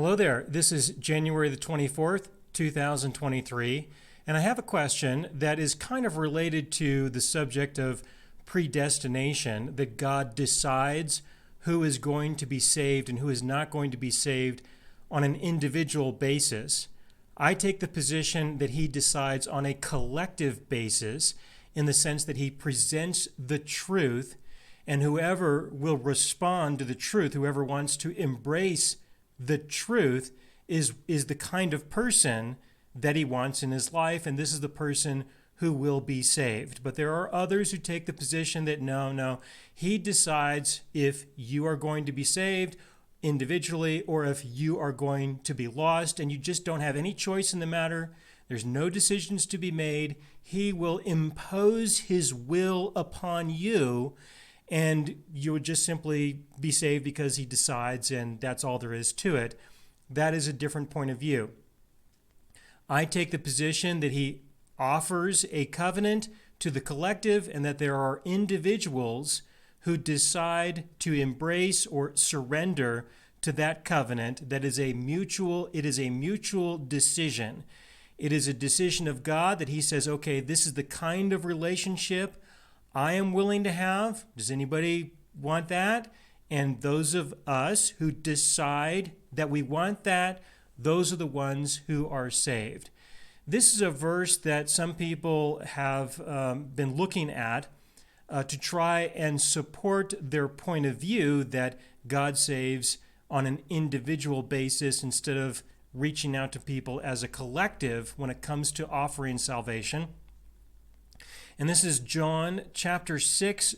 Hello there. This is January the 24th, 2023, and I have a question that is kind of related to the subject of predestination, that God decides who is going to be saved and who is not going to be saved on an individual basis. I take the position that he decides on a collective basis in the sense that he presents the truth, and whoever will respond to the truth, whoever wants to embrace the truth is the kind of person that he wants in his life, and this is the person who will be saved. But there are others who take the position that no, he decides if you are going to be saved individually or if you are going to be lost, and you just don't have any choice in the matter. There's no decisions to be made. He will impose his will upon you, and you would just simply be saved because he decides, and that's all there is to it. That is a different point of view. I take the position that he offers a covenant to the collective and that there are individuals who decide to embrace or surrender to that covenant. It is a mutual decision. It is a decision of God that he says, okay, this is the kind of relationship I am willing to have. Does anybody want that? And those of us who decide that we want that, those are the ones who are saved. This is a verse that some people have been looking at to try and support their point of view that God saves on an individual basis instead of reaching out to people as a collective when it comes to offering salvation. And this is John chapter 6,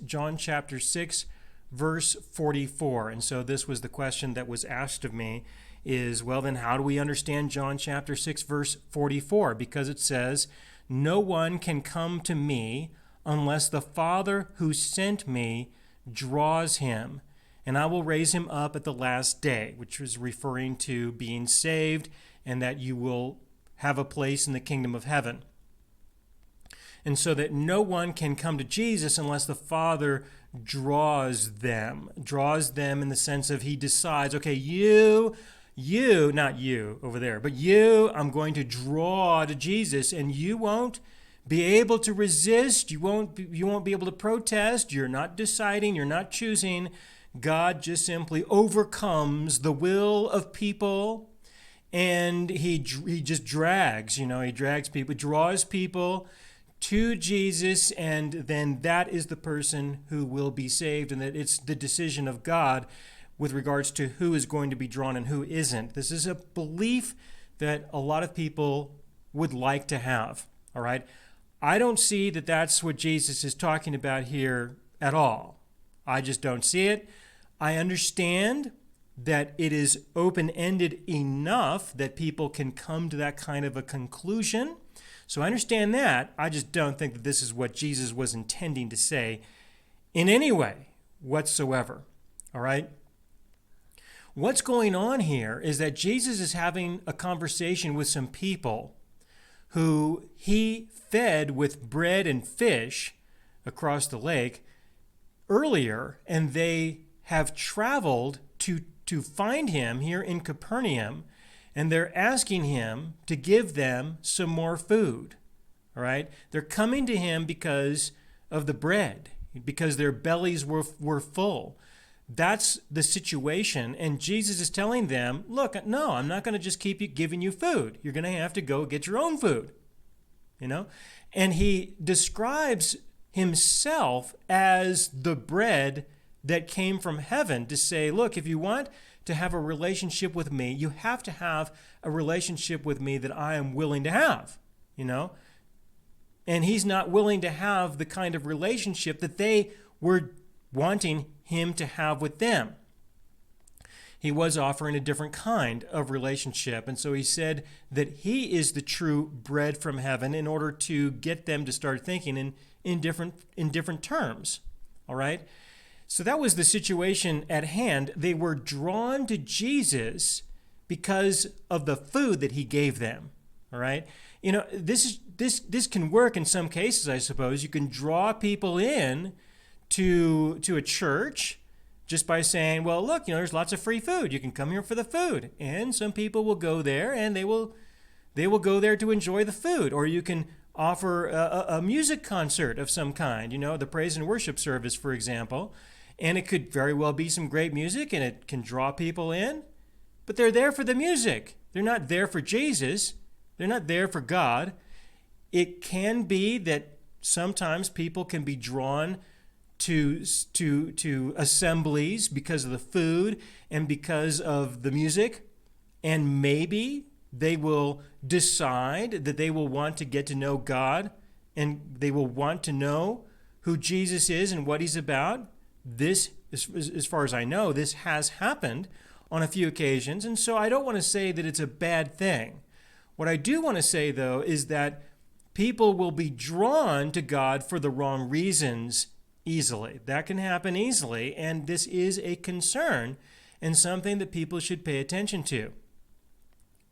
verse 44. And so this was the question that was asked of me is, well, then how do we understand John chapter 6, verse 44? Because it says, no one can come to me unless the Father who sent me draws him, and I will raise him up at the last day, which was referring to being saved and that you will have a place in the kingdom of heaven. And so that no one can come to Jesus unless the Father draws them in the sense of he decides, okay, you, not you over there, but you, I'm going to draw to Jesus, and you won't be able to resist. You won't be able to protest. You're not deciding. You're not choosing. God just simply overcomes the will of people, and he just drags people, draws people to Jesus, and then that is the person who will be saved, and that it's the decision of God with regards to who is going to be drawn and who isn't. This is a belief that a lot of people would like to have, all right? I don't see that that's what Jesus is talking about here at all. I just don't see it. I understand that it is open-ended enough that people can come to that kind of a conclusion. So I understand that. I just don't think that this is what Jesus was intending to say in any way whatsoever. All right? What's going on here is that Jesus is having a conversation with some people who he fed with bread and fish across the lake earlier, and they have traveled to find him here in Capernaum, and they're asking him to give them some more food. All right? They're coming to him because of the bread, because their bellies were full. That's the situation. And Jesus is telling them, look, no, I'm not going to just keep giving you food. You're going to have to go get your own food. And he describes himself as the bread that came from heaven to say, look, if you want to have a relationship with me, you have to have a relationship with me that I am willing to have, And he's not willing to have the kind of relationship that they were wanting him to have with them. He was offering a different kind of relationship. And so he said that he is the true bread from heaven in order to get them to start thinking in different terms. All right? So that was the situation at hand. They were drawn to Jesus because of the food that he gave them. All right? This can work in some cases, I suppose. You can draw people in to a church just by saying, well, look, there's lots of free food. You can come here for the food. And some people will go there and they will go there to enjoy the food. Or you can offer a music concert of some kind, the praise and worship service, for example. And it could very well be some great music and it can draw people in. But they're there for the music. They're not there for Jesus. They're not there for God. It can be that sometimes people can be drawn to assemblies because of the food and because of the music. And maybe they will decide that they will want to get to know God and they will want to know who Jesus is and what he's about. This, as far as I know, this has happened on a few occasions. And so I don't want to say that it's a bad thing. What I do want to say, though, is that people will be drawn to God for the wrong reasons easily. That can happen easily, and this is a concern and something that people should pay attention to.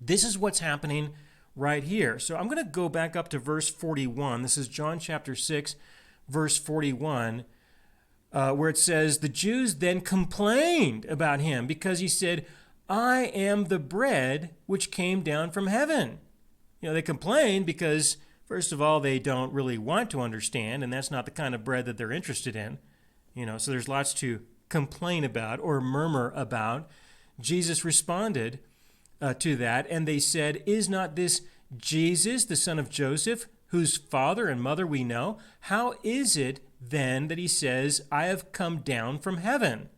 This is what's happening right here. So I'm going to go back up to verse 41. This is John chapter 6, verse 41, where it says, the Jews then complained about him because he said, I am the bread which came down from heaven. They complain because, first of all, they don't really want to understand, and that's not the kind of bread that they're interested in. So there's lots to complain about or murmur about. Jesus responded to that, and they said, is not this Jesus, the son of Joseph, whose father and mother we know? How is it then that he says, I have come down from heaven?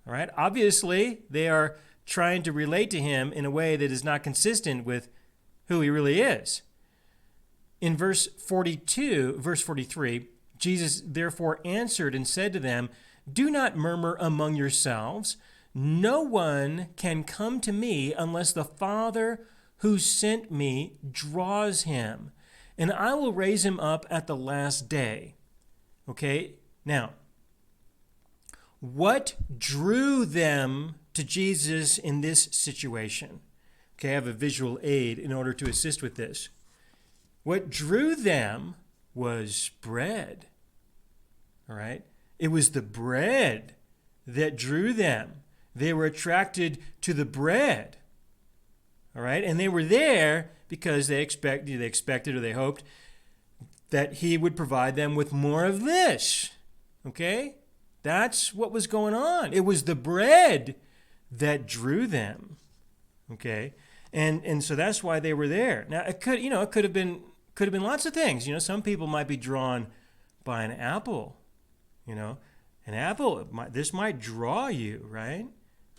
All right, obviously, they are trying to relate to him in a way that is not consistent with who he really is. In verse 43, Jesus therefore answered and said to them, do not murmur among yourselves. No one can come to me unless the Father who sent me draws him, and I will raise him up at the last day. Okay, now, what drew them to Jesus in this situation? Okay, I have a visual aid in order to assist with this. What drew them was bread. All right? It was the bread that drew them. They were attracted to the bread. All right? And they were there because they expected or they hoped that he would provide them with more of this. Okay? That's what was going on. It was the bread that drew them. Okay? And so that's why they were there. Now it could have been lots of things. Some people might be drawn by an apple. An apple, this might draw you, right?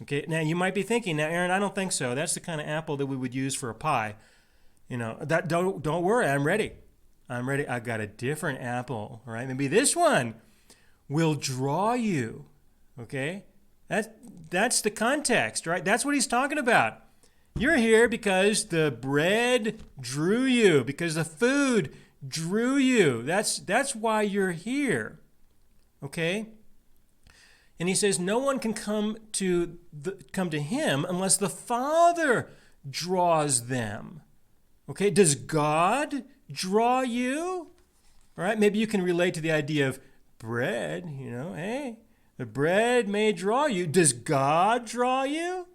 Okay. Now you might be thinking, now Aaron, I don't think so. That's the kind of apple that we would use for a pie. That don't worry, I'm ready. I've got a different apple, right? Maybe this one will draw you. Okay? That's the context, right? That's what he's talking about. You're here because the bread drew you, because the food drew you. That's why you're here. Okay? And he says no one can come to him unless the Father draws them. Okay? Does God draw you? All right? Maybe you can relate to the idea of bread, hey, the bread may draw you. Does God draw you?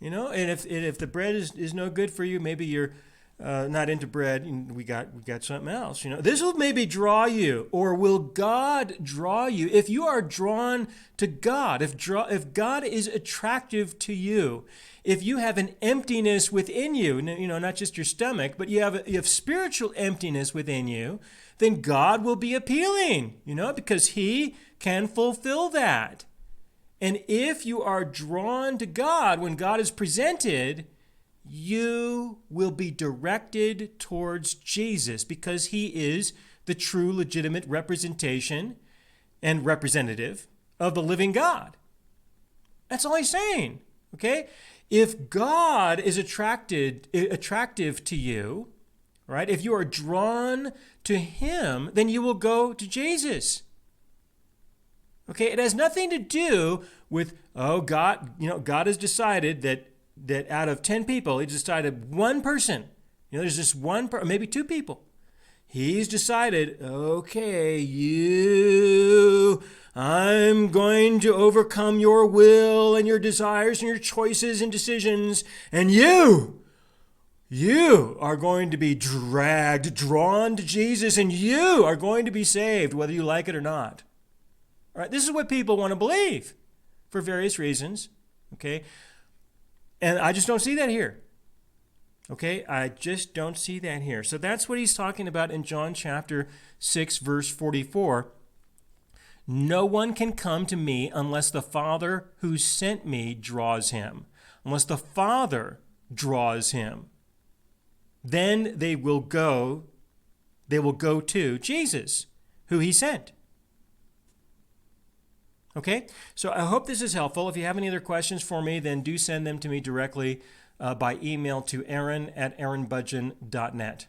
And if the bread is no good for you, maybe you're not into bread, and we got something else. This will maybe draw you, or will God draw you? If you are drawn to God, if God is attractive to you, if you have an emptiness within you, not just your stomach, but you have spiritual emptiness within you, then God will be appealing, because He can fulfill that. And if you are drawn to God when God is presented, you will be directed towards Jesus because He is the true legitimate representation and representative of the living God. That's all He's saying, okay? If God is attractive to you, right? If you are drawn to Him, then you will go to Jesus. Okay, it has nothing to do with, God, God has decided that out of 10 people, He decided one person, there's just one, maybe two people. He's decided, okay, I'm going to overcome your will and your desires and your choices and decisions, and you are going to be drawn to Jesus, and you are going to be saved, whether you like it or not. All right, this is what people want to believe for various reasons, okay? And I just don't see that here. Okay, I just don't see that here. So that's what he's talking about in John chapter 6, verse 44. No one can come to me unless the Father who sent me draws him. Unless the Father draws him. Then they will go to Jesus, who he sent. Okay, so I hope this is helpful. If you have any other questions for me, then do send them to me directly by email to aaron@aaronbudgeon.net.